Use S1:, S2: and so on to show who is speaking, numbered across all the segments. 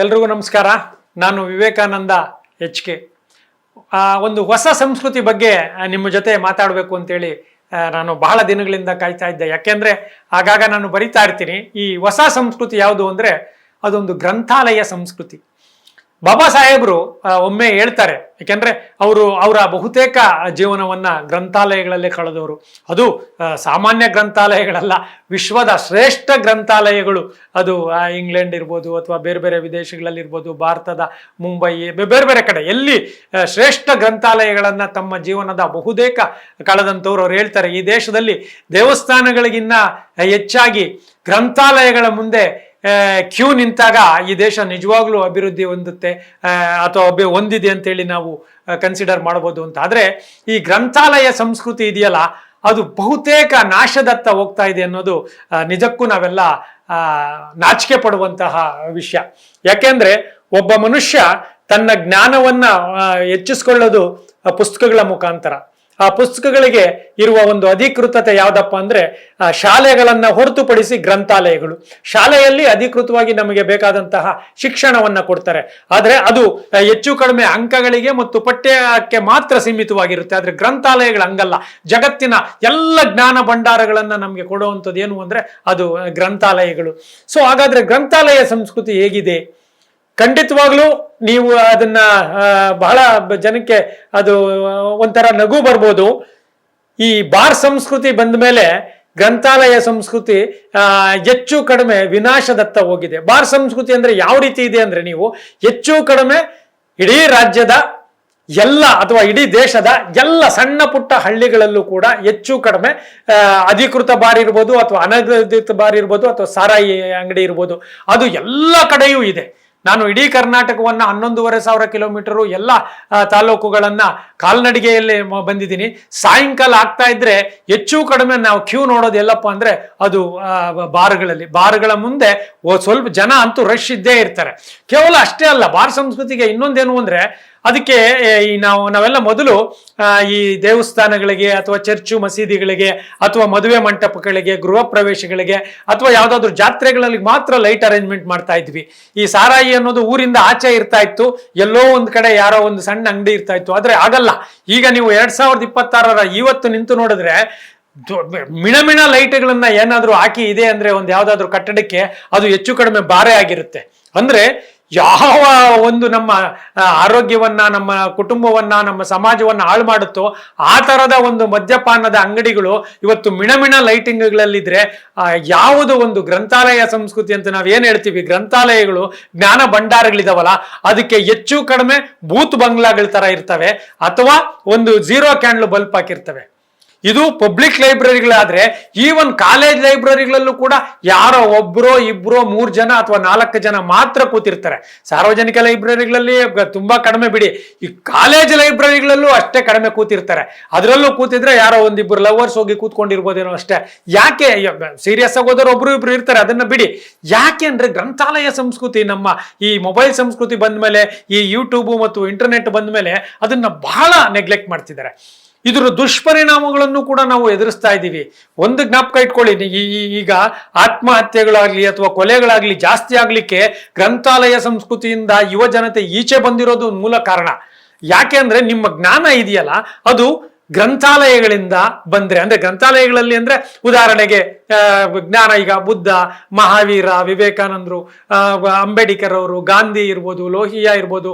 S1: ಎಲ್ರಿಗೂ ನಮಸ್ಕಾರ. ನಾನು ವಿವೇಕಾನಂದ HK. ಒಂದು ಹೊಸ ಸಂಸ್ಕೃತಿ ಬಗ್ಗೆ ನಿಮ್ಮ ಜೊತೆ ಮಾತಾಡಬೇಕು ಅಂತೇಳಿ ನಾನು ಬಹಳ ದಿನಗಳಿಂದ ಕಾಯ್ತಾ ಇದ್ದೆ. ಯಾಕೆಂದರೆ ಆಗಾಗ ನಾನು ಬರಿತಾ ಇರ್ತೀನಿ. ಈ ಹೊಸ ಸಂಸ್ಕೃತಿ ಯಾವುದು ಅಂದರೆ ಅದೊಂದು ಗ್ರಂಥಾಲಯ ಸಂಸ್ಕೃತಿ. ಬಾಬಾ ಸಾಹೇಬರು ಒಮ್ಮೆ ಹೇಳ್ತಾರೆ, ಯಾಕೆಂದರೆ ಅವರ ಬಹುತೇಕ ಜೀವನವನ್ನು ಗ್ರಂಥಾಲಯಗಳಲ್ಲೇ ಕಳೆದವರು. ಅದು ಸಾಮಾನ್ಯ ಗ್ರಂಥಾಲಯಗಳಲ್ಲ, ವಿಶ್ವದ ಶ್ರೇಷ್ಠ ಗ್ರಂಥಾಲಯಗಳು. ಅದು ಇಂಗ್ಲೆಂಡ್ ಇರ್ಬೋದು ಅಥವಾ ಬೇರೆ ಬೇರೆ ವಿದೇಶಗಳಲ್ಲಿರ್ಬೋದು, ಭಾರತದ ಮುಂಬೈ, ಬೇರೆ ಬೇರೆ ಕಡೆ ಎಲ್ಲಿ ಶ್ರೇಷ್ಠ ಗ್ರಂಥಾಲಯಗಳನ್ನು ತಮ್ಮ ಜೀವನದ ಬಹುತೇಕ ಕಳೆದಂಥವ್ರು ಅವ್ರು ಹೇಳ್ತಾರೆ, ಈ ದೇಶದಲ್ಲಿ ದೇವಸ್ಥಾನಗಳಿಗಿನ್ನ ಹೆಚ್ಚಾಗಿ ಗ್ರಂಥಾಲಯಗಳ ಮುಂದೆ ಕ್ಯೂ ನಿಂತಾಗ ಈ ದೇಶ ನಿಜವಾಗ್ಲೂ ಅಭಿವೃದ್ಧಿ ಹೊಂದುತ್ತೆ ಅಥವಾ ಹೊಂದಿದೆ ಅಂತೇಳಿ ನಾವು ಕನ್ಸಿಡರ್ ಮಾಡ್ಬೋದು ಅಂತ. ಆದರೆ ಈ ಗ್ರಂಥಾಲಯ ಸಂಸ್ಕೃತಿ ಇದೆಯಲ್ಲ, ಅದು ಬಹುತೇಕ ನಾಶದತ್ತ ಹೋಗ್ತಾ ಇದೆ ಅನ್ನೋದು ನಿಜಕ್ಕೂ ನಾವೆಲ್ಲ ನಾಚಿಕೆ ಪಡುವಂತಹ ವಿಷಯ. ಯಾಕೆಂದ್ರೆ ಒಬ್ಬ ಮನುಷ್ಯ ತನ್ನ ಜ್ಞಾನವನ್ನ ಹೆಚ್ಚಿಸ್ಕೊಳ್ಳೋದು ಪುಸ್ತಕಗಳ ಮುಖಾಂತರ. ಆ ಪುಸ್ತಕಗಳಿಗೆ ಇರುವ ಒಂದು ಅಧಿಕೃತತೆ ಯಾವುದಪ್ಪ ಅಂದ್ರೆ ಶಾಲೆಗಳನ್ನ ಹೊರತುಪಡಿಸಿ ಗ್ರಂಥಾಲಯಗಳು. ಶಾಲೆಯಲ್ಲಿ ಅಧಿಕೃತವಾಗಿ ನಮಗೆ ಬೇಕಾದಂತಹ ಶಿಕ್ಷಣವನ್ನ ಕೊಡ್ತಾರೆ, ಆದ್ರೆ ಅದು ಹೆಚ್ಚು ಕಡಿಮೆ ಅಂಕಗಳಿಗೆ ಮತ್ತು ಪಠ್ಯಕ್ಕೆ ಮಾತ್ರ ಸೀಮಿತವಾಗಿರುತ್ತೆ. ಆದ್ರೆ ಗ್ರಂಥಾಲಯಗಳು ಹಂಗಲ್ಲ. ಜಗತ್ತಿನ ಎಲ್ಲ ಜ್ಞಾನ ಭಂಡಾರಗಳನ್ನ ನಮಗೆ ಕೊಡುವಂಥದ್ದು ಏನು ಅಂದ್ರೆ ಅದು ಗ್ರಂಥಾಲಯಗಳು. ಸೊ ಹಾಗಾದ್ರೆ ಗ್ರಂಥಾಲಯ ಸಂಸ್ಕೃತಿ ಹೇಗಿದೆ? ಖಂಡಿತವಾಗ್ಲೂ ನೀವು ಅದನ್ನ ಬಹಳ ಜನಕ್ಕೆ ಅದು ಒಂಥರ ನಗು ಬರ್ಬೋದು. ಈ ಬಾರ್ ಸಂಸ್ಕೃತಿ ಬಂದ ಮೇಲೆ ಗ್ರಂಥಾಲಯ ಸಂಸ್ಕೃತಿ ಹೆಚ್ಚು ಕಡಿಮೆ ವಿನಾಶದತ್ತ ಹೋಗಿದೆ. ಬಾರ್ ಸಂಸ್ಕೃತಿ ಅಂದ್ರೆ ಯಾವ ರೀತಿ ಇದೆ ಅಂದ್ರೆ, ನೀವು ಹೆಚ್ಚು ಕಡಿಮೆ ಇಡೀ ರಾಜ್ಯದ ಎಲ್ಲ ಅಥವಾ ಇಡೀ ದೇಶದ ಎಲ್ಲ ಸಣ್ಣ ಪುಟ್ಟ ಹಳ್ಳಿಗಳಲ್ಲೂ ಕೂಡ ಹೆಚ್ಚು ಕಡಿಮೆ ಅಧಿಕೃತ ಬಾರ್ ಇರ್ಬೋದು ಅಥವಾ ಅನಧಿಕೃತ ಬಾರ್ ಇರ್ಬೋದು ಅಥವಾ ಸಾರಾಯಿ ಅಂಗಡಿ ಇರ್ಬೋದು, ಅದು ಎಲ್ಲ ಕಡೆಯೂ ಇದೆ. ನಾನು ಇಡೀ ಕರ್ನಾಟಕವನ್ನ 11,500 ಕಿಲೋಮೀಟರು ಎಲ್ಲ ತಾಲೂಕುಗಳನ್ನ ಕಾಲ್ನಡಿಗೆಯಲ್ಲೇ ಬಂದಿದ್ದೀನಿ. ಸಾಯಂಕಾಲ ಆಗ್ತಾ ಇದ್ರೆ ಹೆಚ್ಚು ಕಡಿಮೆ ನಾವು ಕ್ಯೂ ನೋಡೋದು ಎಲ್ಲಪ್ಪ ಅಂದ್ರೆ ಅದು ಬಾರ್ಗಳಲ್ಲಿ. ಬಾರ್ಗಳ ಮುಂದೆ ಸ್ವಲ್ಪ ಜನ ಅಂತೂ ರಶ್ ಇದ್ದೇ ಇರ್ತಾರೆ. ಕೇವಲ ಅಷ್ಟೇ ಅಲ್ಲ, ಬಾರ್ ಸಂಸ್ಕೃತಿಗೆ ಇನ್ನೊಂದೇನು ಅಂದ್ರೆ, ಅದಕ್ಕೆ ನಾವೆಲ್ಲ ಮೊದಲು ಈ ದೇವಸ್ಥಾನಗಳಿಗೆ ಅಥವಾ ಚರ್ಚು ಮಸೀದಿಗಳಿಗೆ ಅಥವಾ ಮದುವೆ ಮಂಟಪಗಳಿಗೆ, ಗೃಹ ಪ್ರವೇಶಗಳಿಗೆ ಅಥವಾ ಯಾವ್ದಾದ್ರು ಜಾತ್ರೆಗಳಲ್ಲಿ ಮಾತ್ರ ಲೈಟ್ ಅರೇಂಜ್ಮೆಂಟ್ ಮಾಡ್ತಾ ಇದ್ವಿ. ಈ ಸಾರಾಯಿ ಅನ್ನೋದು ಊರಿಂದ ಆಚೆ ಇರ್ತಾ ಇತ್ತು, ಎಲ್ಲೋ ಒಂದ್ ಕಡೆ ಯಾರೋ ಒಂದು ಸಣ್ಣ ಅಂಗಡಿ ಇರ್ತಾ ಇತ್ತು. ಆದ್ರೆ ಆಗಲ್ಲ. ಈಗ ನೀವು 2026 ಇವತ್ತು ನಿಂತು ನೋಡಿದ್ರೆ ಮಿಣಮಿಣ ಲೈಟ್ಗಳನ್ನ ಏನಾದ್ರೂ ಹಾಕಿ ಇದೆ ಅಂದ್ರೆ ಒಂದು ಯಾವ್ದಾದ್ರು ಕಟ್ಟಡಕ್ಕೆ, ಅದು ಹೆಚ್ಚು ಕಡಿಮೆ ಬಾರೇ ಆಗಿರುತ್ತೆ. ಅಂದ್ರೆ ಯಾವ ಒಂದು ನಮ್ಮ ಆರೋಗ್ಯವನ್ನ, ನಮ್ಮ ಕುಟುಂಬವನ್ನ, ನಮ್ಮ ಸಮಾಜವನ್ನ ಹಾಳು ಮಾಡುತ್ತೋ ಆ ತರದ ಒಂದು ಮದ್ಯಪಾನದ ಅಂಗಡಿಗಳು ಇವತ್ತು ಮಿಣಮಿಣ ಲೈಟಿಂಗ್ಗಳಲ್ಲಿದ್ರೆ ಯಾವುದು ಒಂದು ಗ್ರಂಥಾಲಯ ಸಂಸ್ಕೃತಿ ಅಂತ ನಾವೇನ್ ಹೇಳ್ತೀವಿ, ಗ್ರಂಥಾಲಯಗಳು ಜ್ಞಾನ ಭಂಡಾರಗಳಿದಾವಲ್ಲ, ಅದಕ್ಕೆ ಹೆಚ್ಚು ಕಡಿಮೆ ಬೂತ್ ಬಂಗ್ಲಾಗಳ ತರ ಇರ್ತವೆ ಅಥವಾ ಒಂದು 0 ಕ್ಯಾಂಡ್ಲ್ ಬಲ್ಬ್ ಹಾಕಿರ್ತವೆ. ಇದು ಪಬ್ಲಿಕ್ ಲೈಬ್ರರಿಗಳಾದ್ರೆ, ಈವನ್ ಕಾಲೇಜ್ ಲೈಬ್ರರಿಗಳಲ್ಲೂ ಕೂಡ ಯಾರೋ ಒಬ್ಬರೋ ಇಬ್ಬರೋ 3 ಜನ ಅಥವಾ 4 ಜನ ಮಾತ್ರ ಕೂತಿರ್ತಾರೆ. ಸಾರ್ವಜನಿಕ ಲೈಬ್ರರಿಗಳಲ್ಲಿ ತುಂಬಾ ಕಡಿಮೆ ಬಿಡಿ, ಈ ಕಾಲೇಜ್ ಲೈಬ್ರರಿಗಳಲ್ಲೂ ಅಷ್ಟೇ ಕಡಿಮೆ ಕೂತಿರ್ತಾರೆ. ಅದರಲ್ಲೂ ಕೂತಿದ್ರೆ ಯಾರೋ ಒಂದಿಬ್ಬರು ಲವರ್ಸ್ ಹೋಗಿ ಕೂತ್ಕೊಂಡಿರ್ಬೋದೇನೋ ಅಷ್ಟೇ. ಯಾಕೆ ಸೀರಿಯಸ್ ಆಗಿ ಹೋದವರು ಒಬ್ರು ಇಬ್ರು ಇರ್ತಾರೆ, ಅದನ್ನ ಬಿಡಿ. ಯಾಕೆ ಅಂದ್ರೆ ಗ್ರಂಥಾಲಯ ಸಂಸ್ಕೃತಿ, ನಮ್ಮ ಈ ಮೊಬೈಲ್ ಸಂಸ್ಕೃತಿ ಬಂದ್ಮೇಲೆ, ಈ ಯೂಟ್ಯೂಬ್ ಮತ್ತು ಇಂಟರ್ನೆಟ್ ಬಂದ್ಮೇಲೆ ಅದನ್ನ ಬಹಳ ನೆಗ್ಲೆಕ್ಟ್ ಮಾಡ್ತಿದ್ದಾರೆ. ಇದರ ದುಷ್ಪರಿಣಾಮಗಳನ್ನು ಕೂಡ ನಾವು ಎದುರಿಸ್ತಾ ಇದ್ದೀವಿ. ಒಂದು ಜ್ಞಾಪಕ ಇಟ್ಕೊಳ್ಳಿ, ಈಗ ಆತ್ಮಹತ್ಯೆಗಳಾಗ್ಲಿ ಅಥವಾ ಕೊಲೆಗಳಾಗ್ಲಿ ಜಾಸ್ತಿ ಆಗ್ಲಿಕ್ಕೆ ಗ್ರಂಥಾಲಯ ಸಂಸ್ಕೃತಿಯಿಂದ ಯುವ ಜನತೆ ಈಚೆ ಬಂದಿರೋದು ಮೂಲ ಕಾರಣ. ಯಾಕೆ ಅಂದ್ರೆ ನಿಮ್ಮ ಜ್ಞಾನ ಇದೆಯಲ್ಲ, ಅದು ಗ್ರಂಥಾಲಯಗಳಿಂದ ಬಂದ್ರೆ, ಅಂದ್ರೆ ಗ್ರಂಥಾಲಯಗಳಲ್ಲಿ ಅಂದ್ರೆ ಉದಾಹರಣೆಗೆ ಜ್ಞಾನ, ಈಗ ಬುದ್ಧ, ಮಹಾವೀರ, ವಿವೇಕಾನಂದರು, ಅಂಬೇಡ್ಕರ್ ಅವರು, ಗಾಂಧಿ ಇರ್ಬೋದು, ಲೋಹಿಯಾ ಇರ್ಬೋದು,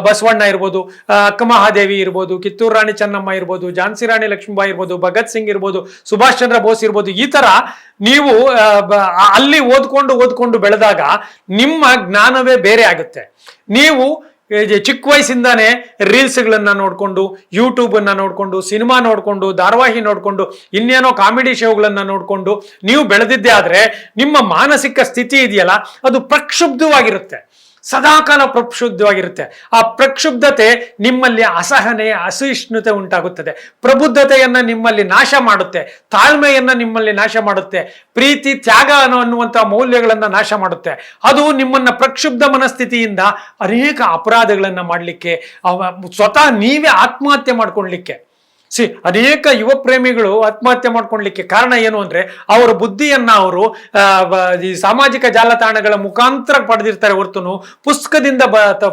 S1: ಬಸವಣ್ಣ ಇರ್ಬೋದು, ಅಕ್ಕ ಮಹಾದೇವಿ ಇರ್ಬೋದು, ಕಿತ್ತೂರು ರಾಣಿ ಚೆನ್ನಮ್ಮ ಇರ್ಬೋದು, ಝಾನ್ಸಿ ರಾಣಿ ಲಕ್ಷ್ಮೀಬಾಯಿ ಇರ್ಬೋದು, ಭಗತ್ ಸಿಂಗ್ ಇರ್ಬೋದು, ಸುಭಾಷ್ ಚಂದ್ರ ಬೋಸ್ ಇರ್ಬೋದು. ಈ ತರ ನೀವು ಅಲ್ಲಿ ಓದ್ಕೊಂಡು ಬೆಳೆದಾಗ ನಿಮ್ಮ ಜ್ಞಾನವೇ ಬೇರೆ ಆಗುತ್ತೆ. ನೀವು ಚಿಕ್ಕ ವಯಸ್ಸಿಂದಾನೇ ರೀಲ್ಸ್ಗಳನ್ನ ನೋಡ್ಕೊಂಡು, ಯೂಟ್ಯೂಬ್ ಅನ್ನ ನೋಡ್ಕೊಂಡು, ಸಿನಿಮಾ ನೋಡ್ಕೊಂಡು, ಧಾರಾವಾಹಿ ನೋಡ್ಕೊಂಡು, ಇನ್ನೇನೋ ಕಾಮಿಡಿ ಶೋಗಳನ್ನ ನೋಡ್ಕೊಂಡು ನೀವು ಬೆಳೆದಿದ್ದೆ ಆದ್ರೆ ನಿಮ್ಮ ಮಾನಸಿಕ ಸ್ಥಿತಿ ಇದೆಯಲ್ಲ, ಅದು ಪ್ರಕ್ಷುಬ್ಧವಾಗಿರುತ್ತೆ, ಸದಾಕಾಲ ಪ್ರಕ್ಷುಬ್ಧವಾಗಿರುತ್ತೆ. ಆ ಪ್ರಕ್ಷುಬ್ಧತೆ ನಿಮ್ಮಲ್ಲಿ ಅಸಹನೆ, ಅಸಹಿಷ್ಣುತೆ ಉಂಟಾಗುತ್ತದೆ. ಪ್ರಬುದ್ಧತೆಯನ್ನ ನಿಮ್ಮಲ್ಲಿ ನಾಶ ಮಾಡುತ್ತೆ, ತಾಳ್ಮೆಯನ್ನ ನಿಮ್ಮಲ್ಲಿ ನಾಶ ಮಾಡುತ್ತೆ, ಪ್ರೀತಿ, ತ್ಯಾಗ ಅನ್ನುವಂಥ ಮೌಲ್ಯಗಳನ್ನ ನಾಶ ಮಾಡುತ್ತೆ. ಅದು ನಿಮ್ಮನ್ನ ಪ್ರಕ್ಷುಬ್ಧ ಮನಸ್ಥಿತಿಯಿಂದ ಅನೇಕ ಅಪರಾಧಗಳನ್ನ ಮಾಡಲಿಕ್ಕೆ, ಸ್ವತಃ ನೀವೇ ಆತ್ಮಹತ್ಯೆ ಮಾಡ್ಕೊಳ್ಲಿಕ್ಕೆ, ಅನೇಕ ಯುವ ಪ್ರೇಮಿಗಳು ಆತ್ಮಹತ್ಯೆ ಮಾಡ್ಕೊಳ್ಲಿಕ್ಕೆ ಕಾರಣ ಏನು ಅಂದ್ರೆ ಅವರ ಬುದ್ಧಿಯನ್ನ ಅವರು ಈ ಸಾಮಾಜಿಕ ಜಾಲತಾಣಗಳ ಮುಖಾಂತರ ಪಡೆದಿರ್ತಾರೆ ಹೊರತುನು ಪುಸ್ತಕದಿಂದ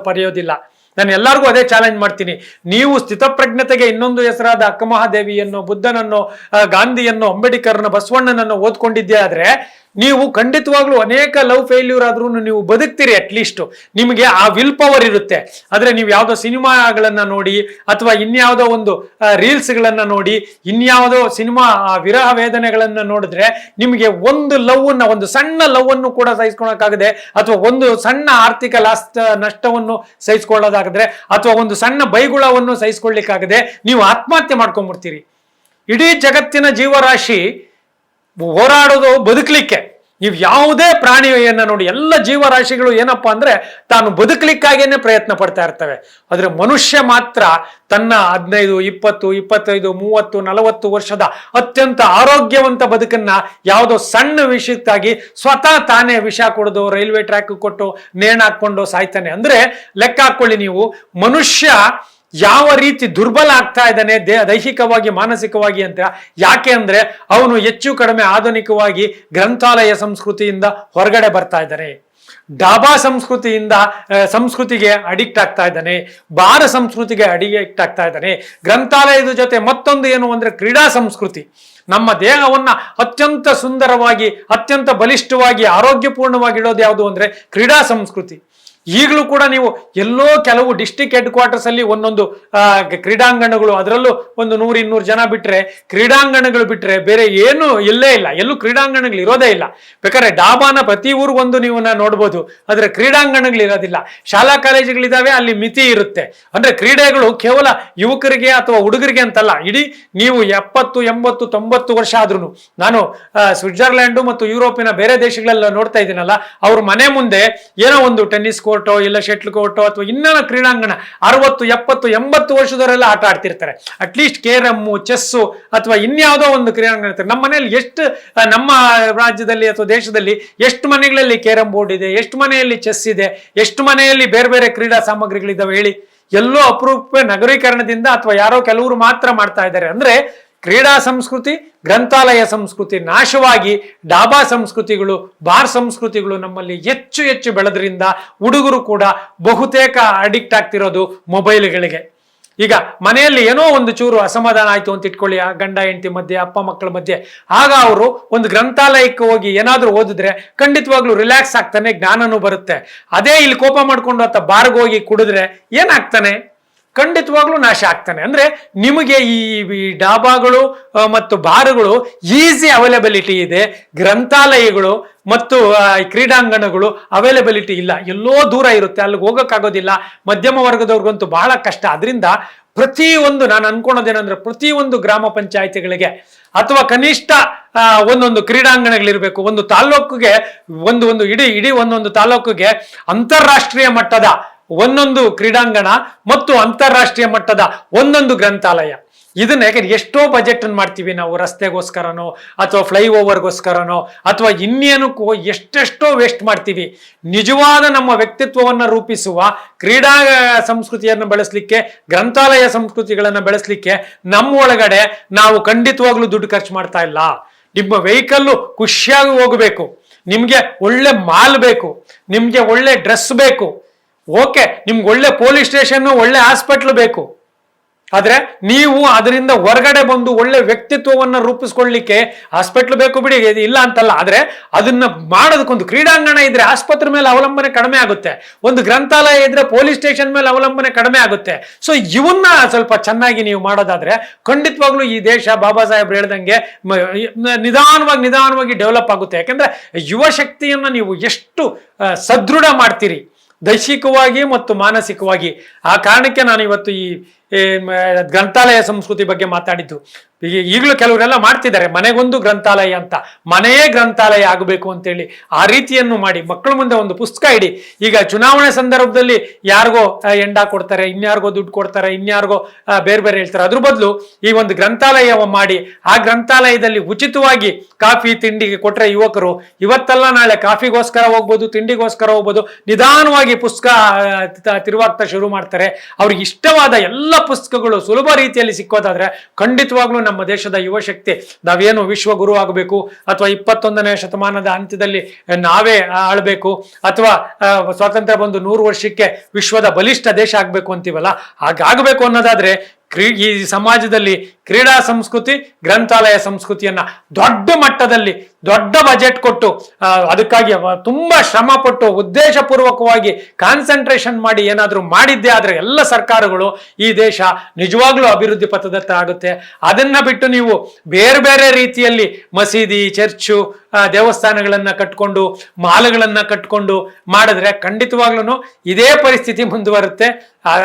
S1: ಪಡೆಯೋದಿಲ್ಲ. ನಾನು ಎಲ್ಲರಿಗೂ ಅದೇ ಚಾಲೆಂಜ್ ಮಾಡ್ತೀನಿ, ನೀವು ಸ್ಥಿತಪ್ರಜ್ಞತೆಗೆ ಇನ್ನೊಂದು ಹೆಸರಾದ ಅಕ್ಕಮಹಾದೇವಿಯನ್ನು, ಬುದ್ಧನನ್ನು, ಗಾಂಧಿಯನ್ನು, ಅಂಬೇಡ್ಕರ್ನ, ಬಸವಣ್ಣನನ್ನು ಓದ್ಕೊಂಡಿದ್ದೇ ಆದ್ರೆ ನೀವು ಖಂಡಿತವಾಗ್ಲೂ ಅನೇಕ ಲವ್ ಫೇಲ್ಯೂರ್ ಆದ್ರೂ ನೀವು ಬದುಕ್ತೀರಿ. ಅಟ್ಲೀಸ್ಟ್ ನಿಮಗೆ ಆ ವಿಲ್ ಪವರ್ ಇರುತ್ತೆ. ಆದ್ರೆ ನೀವು ಯಾವುದೋ ಸಿನಿಮಾಗಳನ್ನ ನೋಡಿ ಅಥವಾ ಇನ್ಯಾವುದೋ ಒಂದು ರೀಲ್ಸ್ಗಳನ್ನ ನೋಡಿ, ಇನ್ಯಾವುದೋ ಸಿನಿಮಾ ವಿರಹ ವೇದನೆಗಳನ್ನ ನೋಡಿದ್ರೆ ನಿಮಗೆ ಒಂದು ಒಂದು ಸಣ್ಣ ಲವ್ ಅನ್ನು ಕೂಡ ಸಹಿಸ್ಕೊಳಕ್ಕಾಗದೆ, ಅಥವಾ ಒಂದು ಸಣ್ಣ ಆರ್ಥಿಕ ನಷ್ಟವನ್ನು ಸಹಿಸ್ಕೊಳ್ಳೋದಾಗದ್ರೆ, ಅಥವಾ ಒಂದು ಸಣ್ಣ ಬೈಗುಳವನ್ನು ಸಹಿಸ್ಕೊಳ್ಳಿಕ್ಕಾಗದೆ ನೀವು ಆತ್ಮಹತ್ಯೆ ಮಾಡ್ಕೊಂಡ್ಬಿಡ್ತೀರಿ. ಇಡೀ ಜಗತ್ತಿನ ಜೀವರಾಶಿ ಹೋರಾಡೋದು ಬದುಕಲಿಕ್ಕೆ. ನೀವು ಯಾವುದೇ ಪ್ರಾಣಿಯನ್ನ ನೋಡಿ, ಎಲ್ಲ ಜೀವರಾಶಿಗಳು ಏನಪ್ಪಾ ಅಂದ್ರೆ ತಾನು ಬದುಕಲಿಕ್ಕಾಗೇನೆ ಪ್ರಯತ್ನ ಪಡ್ತಾ ಇರ್ತವೆ. ಆದ್ರೆ ಮನುಷ್ಯ ಮಾತ್ರ ತನ್ನ 15, 20, 25, 30, 40 ವರ್ಷದ ಅತ್ಯಂತ ಆರೋಗ್ಯವಂತ ಬದುಕನ್ನ ಯಾವುದೋ ಸಣ್ಣ ವಿಷಯಕ್ಕಾಗಿ ಸ್ವತಃ ತಾನೇ ವಿಷ ಕೊಡೋದು, ರೈಲ್ವೆ ಟ್ರ್ಯಾಕ್ ಕೊಟ್ಟು ನೇಣು ಹಾಕೊಂಡು ಸಾಯ್ತಾನೆ. ಅಂದ್ರೆ ಲೆಕ್ಕ ಹಾಕೊಳ್ಳಿ ನೀವು, ಮನುಷ್ಯ ಯಾವ ರೀತಿ ದುರ್ಬಲ ಆಗ್ತಾ ಇದ್ದಾನೆ ದೈಹಿಕವಾಗಿ, ಮಾನಸಿಕವಾಗಿ ಅಂತ. ಯಾಕೆ ಅಂದ್ರೆ ಅವನು ಹೆಚ್ಚು ಕಡಿಮೆ ಆಧುನಿಕವಾಗಿ ಗ್ರಂಥಾಲಯ ಸಂಸ್ಕೃತಿಯಿಂದ ಹೊರಗಡೆ ಬರ್ತಾ ಇದ್ದಾನೆ, ಡಾಬಾ ಸಂಸ್ಕೃತಿಗೆ ಅಡಿಕ್ಟ್ ಆಗ್ತಾ ಇದ್ದಾನೆ, ಬಾರ ಸಂಸ್ಕೃತಿಗೆ ಅಡಿಕ್ಟ್ ಆಗ್ತಾ ಇದ್ದಾನೆ. ಗ್ರಂಥಾಲಯದ ಜೊತೆ ಮತ್ತೊಂದು ಏನು ಅಂದ್ರೆ ಕ್ರೀಡಾ ಸಂಸ್ಕೃತಿ. ನಮ್ಮ ದೇಹವನ್ನ ಅತ್ಯಂತ ಸುಂದರವಾಗಿ, ಅತ್ಯಂತ ಬಲಿಷ್ಠವಾಗಿ, ಆರೋಗ್ಯಪೂರ್ಣವಾಗಿ ಇಡೋದು ಯಾವುದು ಅಂದ್ರೆ ಕ್ರೀಡಾ ಸಂಸ್ಕೃತಿ. ಈಗಲೂ ಕೂಡ ನೀವು ಎಲ್ಲೋ ಕೆಲವು ಡಿಸ್ಟ್ರಿಕ್ಟ್ ಹೆಡ್ ಕ್ವಾರ್ಟರ್ಸ್ ಅಲ್ಲಿ ಒಂದೊಂದು ಕ್ರೀಡಾಂಗಣಗಳು, ಅದರಲ್ಲೂ ಒಂದು 100-200 ಜನ ಬಿಟ್ರೆ, ಕ್ರೀಡಾಂಗಣಗಳು ಬಿಟ್ರೆ ಬೇರೆ ಏನು ಇಲ್ಲೇ ಇಲ್ಲ. ಎಲ್ಲೂ ಕ್ರೀಡಾಂಗಣಗಳು ಇರೋದೇ ಇಲ್ಲ. ಬೇಕಾದ್ರೆ ಡಾಬಾನ ಪ್ರತಿ ಊರಿಗೊಂದು ನೀವು ನೋಡ್ಬೋದು, ಆದ್ರೆ ಕ್ರೀಡಾಂಗಣಗಳು ಇರೋದಿಲ್ಲ. ಶಾಲಾ ಕಾಲೇಜುಗಳಿದಾವೆ, ಅಲ್ಲಿ ಮಿತಿ ಇರುತ್ತೆ. ಅಂದ್ರೆ ಕ್ರೀಡೆಗಳು ಕೇವಲ ಯುವಕರಿಗೆ ಅಥವಾ ಹುಡುಗರಿಗೆ ಅಂತಲ್ಲ, ಇಡೀ ನೀವು 70, 80, 90 ವರ್ಷ ಆದ್ರೂ. ನಾನು ಸ್ವಿಟ್ಜರ್ಲ್ಯಾಂಡು ಮತ್ತು ಯುರೋಪಿನ ಬೇರೆ ದೇಶಗಳೆಲ್ಲ ನೋಡ್ತಾ ಇದ್ದೀನಲ್ಲ, ಅವ್ರ ಮನೆ ಮುಂದೆ ಏನೋ ಒಂದು ಟೆನ್ನಿಸ್ ಕೋರ್ಟೋ ಇಲ್ಲ ಶಟ್ಲ್ ಕೋರ್ಟೋ ಅಥವಾ ಇನ್ನೊಂದು ಕ್ರೀಡಾಂಗಣ 60, 70, 80 ವರ್ಷದವರೆಲ್ಲ ಆಟ ಆಡ್ತಿರ್ತಾರೆ. ಅಟ್ಲೀಸ್ಟ್ ಕೇರಮ್ಮು, ಚೆಸ್ಸು ಅಥವಾ ಇನ್ಯಾವುದೋ ಒಂದು ಕ್ರೀಡಾಂಗಣ ಇರ್ತಾರೆ. ನಮ್ಮ ಮನೆಯಲ್ಲಿ ನಮ್ಮ ರಾಜ್ಯದಲ್ಲಿ ಅಥವಾ ದೇಶದಲ್ಲಿ ಎಷ್ಟು ಮನೆಗಳಲ್ಲಿ ಕೇರಂ ಬೋರ್ಡ್ ಇದೆ, ಎಷ್ಟು ಮನೆಯಲ್ಲಿ ಚೆಸ್ ಇದೆ, ಎಷ್ಟು ಮನೆಯಲ್ಲಿ ಬೇರೆ ಬೇರೆ ಕ್ರೀಡಾ ಸಾಮಗ್ರಿಗಳಿದ್ದಾವೆ ಹೇಳಿ? ಎಲ್ಲೋ ಅಪರೂಪ ನಗರೀಕರಣದಿಂದ ಅಥವಾ ಯಾರೋ ಕೆಲವರು ಮಾತ್ರ ಮಾಡ್ತಾ ಇದ್ದಾರೆ. ಅಂದ್ರೆ ಕ್ರೀಡಾ ಸಂಸ್ಕೃತಿ, ಗ್ರಂಥಾಲಯ ಸಂಸ್ಕೃತಿ ನಾಶವಾಗಿ ಡಾಬಾ ಸಂಸ್ಕೃತಿಗಳು, ಬಾರ್ ಸಂಸ್ಕೃತಿಗಳು ನಮ್ಮಲ್ಲಿ ಹೆಚ್ಚು ಹೆಚ್ಚು ಬೆಳೆದ್ರಿಂದ ಹುಡುಗರು ಕೂಡ ಬಹುತೇಕ ಅಡಿಕ್ಟ್ ಆಗ್ತಿರೋದು ಮೊಬೈಲ್ಗಳಿಗೆ. ಈಗ ಮನೆಯಲ್ಲಿ ಏನೋ ಒಂದು ಚೂರು ಅಸಮಾಧಾನ ಆಯ್ತು ಅಂತ ಇಟ್ಕೊಳ್ಳಿ, ಆ ಗಂಡ ಹೆಂಡತಿ ಮಧ್ಯೆ, ಅಪ್ಪ ಮಕ್ಕಳ ಮಧ್ಯೆ, ಆಗ ಅವರು ಒಂದು ಗ್ರಂಥಾಲಯಕ್ಕೆ ಹೋಗಿ ಏನಾದ್ರೂ ಓದಿದ್ರೆ ಖಂಡಿತವಾಗ್ಲೂ ರಿಲ್ಯಾಕ್ಸ್ ಆಗ್ತಾನೆ, ಜ್ಞಾನನೂ ಬರುತ್ತೆ. ಅದೇ ಇಲ್ಲಿ ಕೋಪ ಮಾಡ್ಕೊಂಡು ಅಥವಾ ಬಾರ್ಗೆ ಹೋಗಿ ಕುಡಿದ್ರೆ ಏನಾಗ್ತಾನೆ? ಖಂಡಿತವಾಗ್ಲೂ ನಾಶ ಆಗ್ತಾನೆ. ಅಂದ್ರೆ ನಿಮಗೆ ಈ ಡಾಬಾಗಳು ಮತ್ತು ಬಾರುಗಳು ಈಸಿ ಅವೈಲಬಿಲಿಟಿ ಇದೆ, ಗ್ರಂಥಾಲಯಗಳು ಮತ್ತು ಕ್ರೀಡಾಂಗಣಗಳು ಅವೈಲಬಿಲಿಟಿ ಇಲ್ಲ, ಎಲ್ಲೋ ದೂರ ಇರುತ್ತೆ, ಅಲ್ಲಿಗೆ ಹೋಗೋಕ್ಕಾಗೋದಿಲ್ಲ. ಮಧ್ಯಮ ವರ್ಗದವ್ರಿಗಂತೂ ಬಹಳ ಕಷ್ಟ. ಅದರಿಂದ ಪ್ರತಿಯೊಂದು ನಾನು ಅನ್ಕೊಳೋದೇನಂದ್ರೆ ಪ್ರತಿಯೊಂದು ಗ್ರಾಮ ಪಂಚಾಯಿತಿಗಳಿಗೆ ಅಥವಾ ಕನಿಷ್ಠ ಒಂದೊಂದು ಕ್ರೀಡಾಂಗಣಗಳಿರ್ಬೇಕು. ಒಂದು ತಾಲೂಕಿಗೆ ಇಡೀ ಒಂದೊಂದು ತಾಲೂಕಿಗೆ ಅಂತಾರಾಷ್ಟ್ರೀಯ ಮಟ್ಟದ ಒಂದೊಂದು ಕ್ರೀಡಾಂಗಣ ಮತ್ತು ಅಂತಾರಾಷ್ಟ್ರೀಯ ಮಟ್ಟದ ಒಂದೊಂದು ಗ್ರಂಥಾಲಯ. ಇದನ್ನ ಯಾಕಂದ್ರೆ ಎಷ್ಟೋ ಬಜೆಟ್ ಮಾಡ್ತೀವಿ ನಾವು, ರಸ್ತೆಗೋಸ್ಕರನೋ ಅಥವಾ ಫ್ಲೈಓವರ್ಗೋಸ್ಕರನೋ ಅಥವಾ ಇನ್ನೇನಕ್ಕೂ ಎಷ್ಟೆಷ್ಟೋ ವೇಸ್ಟ್ ಮಾಡ್ತೀವಿ. ನಿಜವಾದ ನಮ್ಮ ವ್ಯಕ್ತಿತ್ವವನ್ನು ರೂಪಿಸುವ ಕ್ರೀಡಾ ಸಂಸ್ಕೃತಿಯನ್ನು ಬೆಳೆಸಲಿಕ್ಕೆ, ಗ್ರಂಥಾಲಯ ಸಂಸ್ಕೃತಿಗಳನ್ನು ಬೆಳೆಸಲಿಕ್ಕೆ ನಮ್ಮ ಒಳಗಡೆ ನಾವು ಖಂಡಿತವಾಗ್ಲೂ ದುಡ್ಡು ಖರ್ಚು ಮಾಡ್ತಾ ಇಲ್ಲ. ನಿಮ್ಮ ವೆಹಿಕಲ್ಲು ಖುಷಿಯಾಗಿ ಹೋಗಬೇಕು, ನಿಮ್ಗೆ ಒಳ್ಳೆ ಮಾಲ್ ಬೇಕು, ನಿಮ್ಗೆ ಒಳ್ಳೆ ಡ್ರೆಸ್ ಬೇಕು, ಓಕೆ, ನಿಮ್ಗೆ ಒಳ್ಳೆ ಪೊಲೀಸ್ ಸ್ಟೇಷನ್, ಒಳ್ಳೆ ಹಾಸ್ಪಿಟ್ಲ್ ಬೇಕು. ಆದ್ರೆ ನೀವು ಅದರಿಂದ ಹೊರಗಡೆ ಬಂದು ಒಳ್ಳೆ ವ್ಯಕ್ತಿತ್ವವನ್ನು ರೂಪಿಸ್ಕೊಳ್ಳಿಕ್ಕೆ ಹಾಸ್ಪಿಟ್ಲ್ ಬೇಕು ಬಿಡಿ, ಇಲ್ಲ ಅಂತಲ್ಲ. ಆದ್ರೆ ಅದನ್ನ ಮಾಡೋದಕ್ಕೊಂದು ಕ್ರೀಡಾಂಗಣ ಇದ್ರೆ ಆಸ್ಪತ್ರೆ ಮೇಲೆ ಅವಲಂಬನೆ ಕಡಿಮೆ ಆಗುತ್ತೆ, ಒಂದು ಗ್ರಂಥಾಲಯ ಇದ್ರೆ ಪೊಲೀಸ್ ಸ್ಟೇಷನ್ ಮೇಲೆ ಅವಲಂಬನೆ ಕಡಿಮೆ ಆಗುತ್ತೆ. ಸೊ ಇವನ್ನ ಸ್ವಲ್ಪ ಚೆನ್ನಾಗಿ ನೀವು ಮಾಡೋದಾದ್ರೆ ಖಂಡಿತವಾಗ್ಲೂ ಈ ದೇಶ ಬಾಬಾ ಸಾಹೇಬ್ ಹೇಳ್ದಂಗೆ ನಿಧಾನವಾಗಿ ಡೆವಲಪ್ ಆಗುತ್ತೆ. ಯಾಕಂದ್ರೆ ಯುವ ಶಕ್ತಿಯನ್ನ ನೀವು ಎಷ್ಟು ಸದೃಢ ಮಾಡ್ತೀರಿ ದೈಹಿಕವಾಗಿ ಮತ್ತು ಮಾನಸಿಕವಾಗಿ. ಆ ಕಾರಣಕ್ಕೆ ನಾನು ಇವತ್ತು ಈ ಗ್ರಂಥಾಲಯ ಸಂಸ್ಕೃತಿ ಬಗ್ಗೆ ಮಾತಾಡಿದ್ದು. ಈಗಲೂ ಕೆಲವರೆಲ್ಲ ಮಾಡ್ತಿದ್ದಾರೆ ಮನೆಗೊಂದು ಗ್ರಂಥಾಲಯ ಅಂತ, ಮನೆಯೇ ಗ್ರಂಥಾಲಯ ಆಗಬೇಕು ಅಂತೇಳಿ ಆ ರೀತಿಯನ್ನು ಮಾಡಿ ಮಕ್ಕಳ ಮುಂದೆ ಒಂದು ಪುಸ್ತಕ ಇಡಿ. ಈಗ ಚುನಾವಣೆ ಸಂದರ್ಭದಲ್ಲಿ ಯಾರಿಗೋ ಎಂಡ ಕೊಡ್ತಾರೆ, ಇನ್ಯಾರಿಗೋ ದುಡ್ಡು ಕೊಡ್ತಾರೆ, ಇನ್ಯಾರಿಗೋ ಬೇರೆ ಬೇರೆ ಹೇಳ್ತಾರೆ. ಅದ್ರ ಬದಲು ಈ ಒಂದು ಗ್ರಂಥಾಲಯ ಮಾಡಿ ಆ ಗ್ರಂಥಾಲಯದಲ್ಲಿ ಉಚಿತವಾಗಿ ಕಾಫಿ ತಿಂಡಿಗೆ ಕೊಟ್ರೆ ಯುವಕರು ಇವತ್ತಲ್ಲ ನಾಳೆ ಕಾಫಿಗೋಸ್ಕರ ಹೋಗ್ಬೋದು, ತಿಂಡಿಗೋಸ್ಕರ ಹೋಗ್ಬೋದು, ನಿಧಾನವಾಗಿ ಪುಸ್ತಕ ತಿರುವಾಗ್ತಾ ಶುರು ಮಾಡ್ತಾರೆ. ಅವ್ರಿಗೆ ಇಷ್ಟವಾದ ಎಲ್ಲ ಪುಸ್ತಕಗಳು ಸುಲಭ ರೀತಿಯಲ್ಲಿ ಸಿಕ್ಕೋದಾದ್ರೆ ಖಂಡಿತವಾಗ್ಲೂ ನಮ್ಮ ದೇಶದ ಯುವ ಶಕ್ತಿ ನಾವೇನು ವಿಶ್ವಗುರು ಆಗಬೇಕು ಅಥವಾ 21ನೇ ಶತಮಾನದ ಅಂತ್ಯದಲ್ಲಿ ನಾವೇ ಆಳ್ಬೇಕು ಅಥವಾ ಸ್ವಾತಂತ್ರ್ಯ ಬಂದು 100 ವರ್ಷಕ್ಕೆ ವಿಶ್ವದ ಬಲಿಷ್ಠ ದೇಶ ಆಗ್ಬೇಕು ಅಂತೀವಲ್ಲ, ಹಾಗಾಗಬೇಕು ಅನ್ನೋದಾದ್ರೆ ಈ ಸಮಾಜದಲ್ಲಿ ಕ್ರೀಡಾ ಸಂಸ್ಕೃತಿ, ಗ್ರಂಥಾಲಯ ಸಂಸ್ಕೃತಿಯನ್ನ ದೊಡ್ಡ ಮಟ್ಟದಲ್ಲಿ ದೊಡ್ಡ ಬಜೆಟ್ ಕೊಟ್ಟು ಅದಕ್ಕಾಗಿ ತುಂಬಾ ಶ್ರಮ ಪಟ್ಟು ಉದ್ದೇಶಪೂರ್ವಕವಾಗಿ ಕಾನ್ಸಂಟ್ರೇಷನ್ ಮಾಡಿ ಏನಾದರೂ ಮಾಡಿದ್ದೇ ಆದ್ರೆ ಎಲ್ಲ ಸರ್ಕಾರಗಳು ಈ ದೇಶ ನಿಜವಾಗ್ಲೂ ಅಭಿವೃದ್ಧಿ ಪಥದತ್ತ ಆಗುತ್ತೆ. ಅದನ್ನ ಬಿಟ್ಟು ನೀವು ಬೇರೆ ಬೇರೆ ರೀತಿಯಲ್ಲಿ ಮಸೀದಿ, ಚರ್ಚು, ದೇವಸ್ಥಾನಗಳನ್ನ ಕಟ್ಕೊಂಡು ಮಾಲ್ಗಳನ್ನ ಕಟ್ಕೊಂಡು ಮಾಡಿದ್ರೆ ಖಂಡಿತವಾಗ್ಲೂ ಇದೇ ಪರಿಸ್ಥಿತಿ ಮುಂದುವರುತ್ತೆ.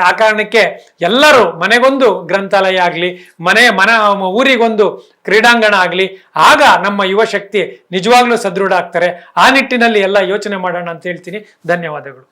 S1: ಆ ಕಾರಣಕ್ಕೆ ಎಲ್ಲರೂ ಮನೆಗೊಂದು ಗ್ರಂಥಾಲಯ ಆಗಲಿ, ಊರಿಗೊಂದು ಕ್ರೀಡಾಂಗಣ ಆಗಲಿ, ಆಗ ನಮ್ಮ ಯುವ ಶಕ್ತಿ ನಿಜವಾಗ್ಲೂ ಸದೃಢ ಆಗ್ತಾರೆ. ಆ ನಿಟ್ಟಿನಲ್ಲಿ ಎಲ್ಲ ಯೋಚನೆ ಮಾಡೋಣ ಅಂತ ಹೇಳ್ತೀನಿ. ಧನ್ಯವಾದಗಳು.